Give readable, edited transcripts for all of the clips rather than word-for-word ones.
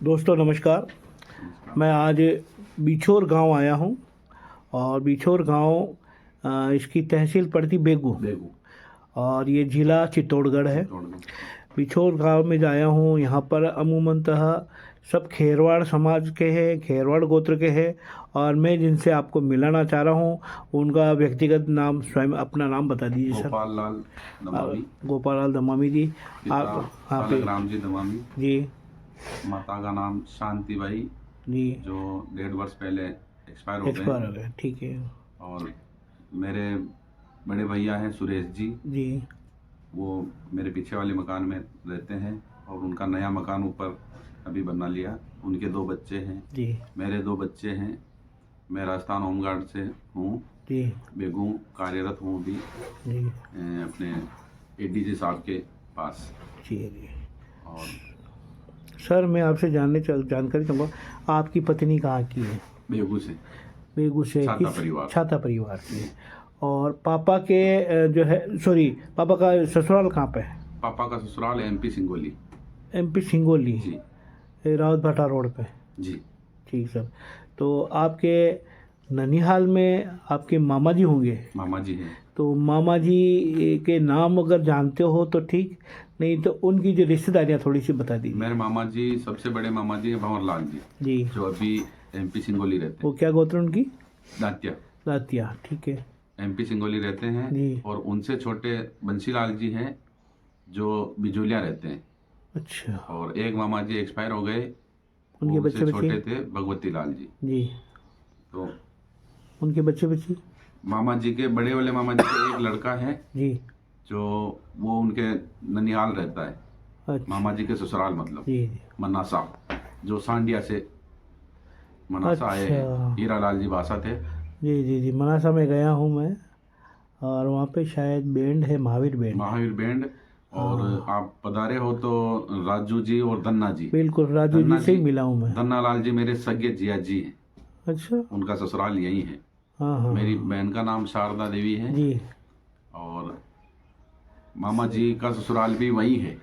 दोस्तों नमस्कार। मैं आज बिछोर गांव आया हूं और बिछोर गांव इसकी तहसील पड़ती बेगू बेगू और ये ज़िला चित्तौड़गढ़ है। बिछोर गांव में आया हूं। यहाँ पर अमूमनतः सब खेरवाड़ समाज के हैं, खेरवाड़ गोत्र के हैं और मैं जिनसे आपको मिलाना चाह रहा हूं उनका व्यक्तिगत नाम स्वयं अपना नाम बता दीजिए सर। गोपाल लाल दमामी। गोपाल लाल दमामी जी। आप हाँ पे राम जी दमामी जी। माता का नाम शांतिबाई जी जो 1.5 वर्ष पहले एक्सपायर हो गए। ठीक है। और मेरे बड़े भैया हैं सुरेश जी। वो मेरे पीछे वाले मकान में रहते हैं और उनका नया मकान ऊपर अभी बना लिया। उनके 2 बच्चे हैं जी। मेरे 2 बच्चे हैं। मैं राजस्थान होमगार्ड से हूँ जी। बेगू कार्यरत हूँ अभी जी। अपने एडीजी साहब के पास जी। और सर मैं आपसे जानकारी चाहूँगा, आपकी पत्नी कहाँ की है? बेगू से। बेगू से छाता परिवार की। और पापा के जो है पापा का ससुराल कहाँ पे है? पापा का ससुराल एमपी सिंगोली। एमपी सिंगोली जी। रावत भाटा रोड पे जी। ठीक सर। तो आपके ननिहाल में आपके मामा जी होंगे? मामा जी हैं। तो मामा जी के नाम अगर जानते हो तो ठीक, नहीं तो उनकी जो रिश्तेदारियाँ थोड़ी सी बता दीजिए। मेरे मामा जी सबसे बड़े मामा जी हैं भंवर लाल जी जो अभी एमपी सिंगोली रहते हैं। वो क्या गोत्र उनकी? दातिया। ठीक है। एमपी सिंगोली रहते हैं जी। और उनसे छोटे बंसीलाल जी हैं जो बिजोलिया रहते हैं। अच्छा। और एक मामा जी एक्सपायर हो गए, उनके बच्चे छोटे थे भगवती लाल जी। तो उनके बच्चे मामा जी के बड़े वाले मामा जी के एक लड़का है जी जो वो उनके ननिहाल रहता है। अच्छा। मामा जी के ससुराल मतलब जी। मनासा जो सांडिया से मनासा आए हैं। हीरा लाल जी भाषा थे जी। मनासा में गया हूँ मैं और वहाँ पे शायद बैंड है, महावीर बैंड। और आप पधारे हो तो राजू जी और धन्ना जी। बिल्कुल राजू जी से ही मिला हूँ मैं। धन्ना लाल जी मेरे सगे जिया जी हैं। अच्छा। उनका ससुराल यही है। हाँ। मेरी बहन का नाम शारदा देवी है जी। और मामा जी का ससुराल भी वही है।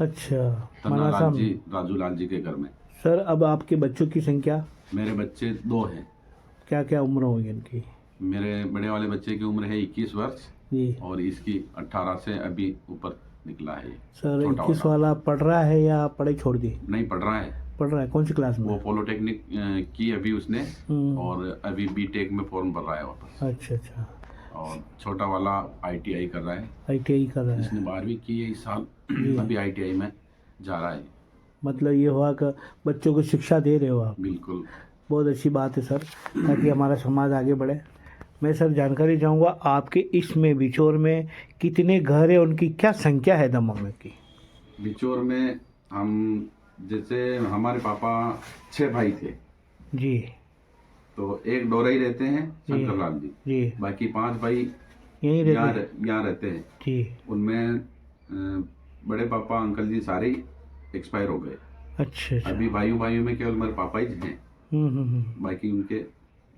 अच्छा। धन्ना लाल जी राजू लाल जी के घर में। सर अब आपके बच्चों की संख्या? मेरे बच्चे 2 हैं। क्या क्या उम्र होगी इनकी? मेरे बड़े वाले बच्चे की उम्र है 21 वर्ष जी। और इसकी 18 से अभी ऊपर निकला है। सर 21 वाला पढ़ रहा है या पढ़ाई छोड़ दी? नहीं, पढ़ रहा है। कौन सी क्लास में? वो पॉलिटेक्निक की अभी उसने और अभी बीटेक में फॉर्म भर रहा है वापस। अच्छा। और छोटा वाला आईटीआई कर रहा है। इसने 12वीं की है इस साल। अभी आईटीआई में जा रहा है। मतलब ये हुआ कि बच्चों को शिक्षा दे रहे हो आप? बिल्कुल। बहुत अच्छी बात है सर, ताकि हमारा समाज आगे बढ़े। मैं सर जानकारी चाहूँगा आपके इसमें बिछोर में कितने घर है, उनकी क्या संख्या है दमामी की? बिछोर में हम जैसे हमारे पापा 6 भाई थे जी। तो एक डोरई रहते हैं शंकरलाल जी। बाकी 5 भाई यहीं रहते हैं जी। उनमें बड़े पापा अंकल जी सारे ही एक्सपायर हो गए। अच्छा। अभी भाइयों में केवल मेरे पापा ही हैं। बाकी उनके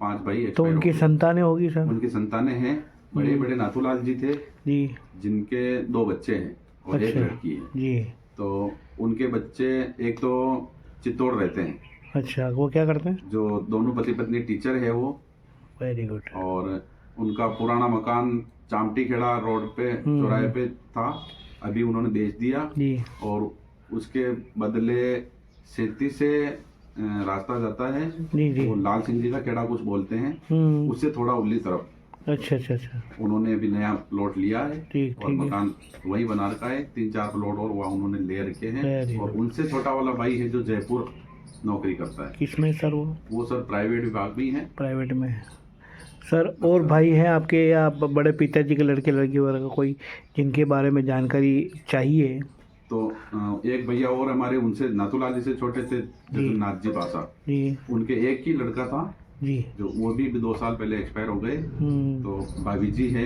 5 भाई। तो उनकी संतानें होगी सर? उनकी संतानें हैं। बड़े नाथूलाल जी थे जी जिनके 2 बच्चे हैं और एक लड़की है जी। तो उनके बच्चे एक तो चित्तौड़ रहते हैं। अच्छा, वो क्या करते हैं? जो दोनों पति पत्नी टीचर है वो। Very good. और उनका पुराना मकान चामटी खेड़ा रोड पे चौराहे पे था, अभी उन्होंने बेच दिया जी। और उसके बदले सेती से रास्ता जाता है जी। वो लाल सिंह जी का खेड़ा कुछ बोलते हैं, उससे थोड़ा उल्ली तरफ। अच्छा। उन्होंने अभी नया प्लॉट लिया है और मकान वही बना रखा है। 3-4 प्लॉट और वहाँ उन्होंने ले रखे हैं। और उनसे छोटा वाला भाई है जो जयपुर नौकरी करता है। किसमें सर? वो सर प्राइवेट विभाग में है। प्राइवेट में है सर। और भाई हैं आपके या बड़े पिताजी के लड़के लड़की वगैरह कोई जिनके बारे में जानकारी चाहिए? तो एक भैया और हमारे उनसे नाथूलाल जी से छोटे थे नाथ जी पासा जी। उनके एक ही लड़का था जी जो वो भी 2 साल पहले एक्सपायर हो गए। तो भाभी जी है,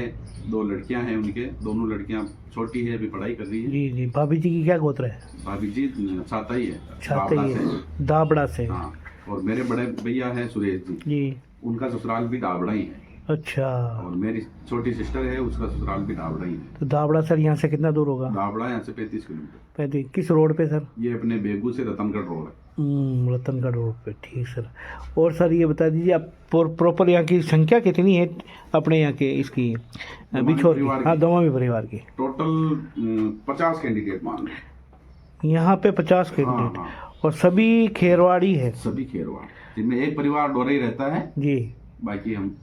2 लड़कियां हैं उनके। दोनों लड़कियां छोटी है, अभी पढ़ाई कर रही है जी। भाभी जी की क्या गोत्र है? भाभी जी छाताई है। दाबड़ा से। हाँ। और मेरे बड़े भैया हैं सुरेश जी, उनका ससुराल भी दाबड़ा ही है। अच्छा। और मेरी छोटी सिस्टर है, उसका ससुराल भी दाबड़ा ही है। तो दाबड़ा सर यहाँ से कितना दूर होगा? दाबड़ा यहाँ से 35 किलोमीटर। 35 किस रोड पे सर? ये अपने बेगू से रतनगढ़ रोड है। रतनगढ़ रोड पे, ठीक सर। और सर ये बता दीजिए आप प्रॉपर यहाँ की संख्या कितनी है अपने यहाँ के इसकी बिछोर की? हाँ, दमामी परिवार की टोटल 50 कैंडिडेट मान लो यहाँ पे 50 कैंडिडेट। हाँ। और सभी खेरवाड़ी है? सभी खेरवाड़, जिनमें एक परिवार डोरई रहता है जी, बाकी हम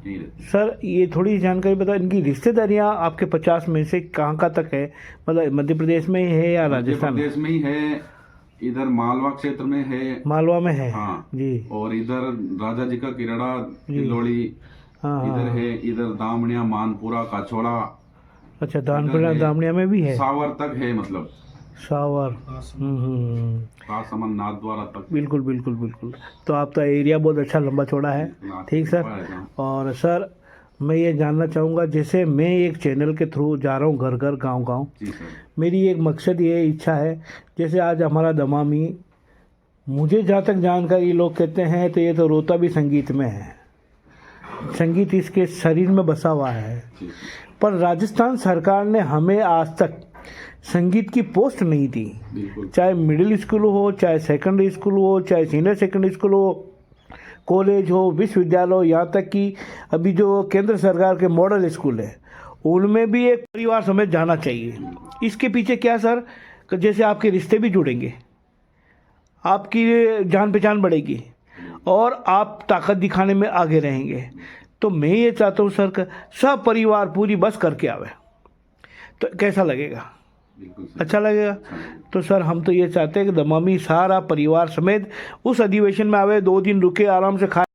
यहीं रहते हैं। सर ये थोड़ी जानकारी बताओ, इनकी रिश्तेदारियाँ आपके 50 में से कहाँ कहाँ तक है? मतलब मध्य प्रदेश में ही है या राजस्थान? मध्य प्रदेश में ही है, इधर मालवा क्षेत्र में है। मालवा में है? हाँ जी। और इधर राजा जी का किरड़ा किलोड़ी इधर है, इधर दामनिया मानपुरा काछोड़ा। अच्छा, दामनिया में भी है? सावर तक है, मतलब सावर। राजसमंद नाथद्वारा तक। बिल्कुल बिल्कुल बिल्कुल। तो आपका एरिया बहुत अच्छा लंबा चौड़ा है। ठीक सर। और सर मैं ये जानना चाहूँगा, जैसे मैं एक चैनल के थ्रू जा रहा हूँ घर घर गांव गांव, मेरी एक मकसद ये इच्छा है, जैसे आज हमारा दमामी, मुझे जहाँ तक जानकारी लोग कहते हैं तो ये तो रोता भी संगीत में है, संगीत इसके शरीर में बसा हुआ है। पर राजस्थान सरकार ने हमें आज तक संगीत की पोस्ट नहीं दी, चाहे मिडिल स्कूल हो, चाहे सेकेंडरी स्कूल हो, चाहे सीनियर सेकेंडरी स्कूल हो, कॉलेज हो, विश्वविद्यालय हो, यहाँ तक कि अभी जो केंद्र सरकार के मॉडल स्कूल है उनमें भी एक परिवार समेत जाना चाहिए। इसके पीछे क्या सर, जैसे आपके रिश्ते भी जुड़ेंगे, आपकी जान पहचान बढ़ेगी और आप ताकत दिखाने में आगे रहेंगे। तो मैं ये चाहता हूँ सर, सब परिवार पूरी बस करके आवे, तो कैसा लगेगा? अच्छा लगेगा। तो सर हम तो ये चाहते हैं कि दमामी सारा परिवार समेत उस अधिवेशन में आवे, 2 दिन रुके, आराम से खाए।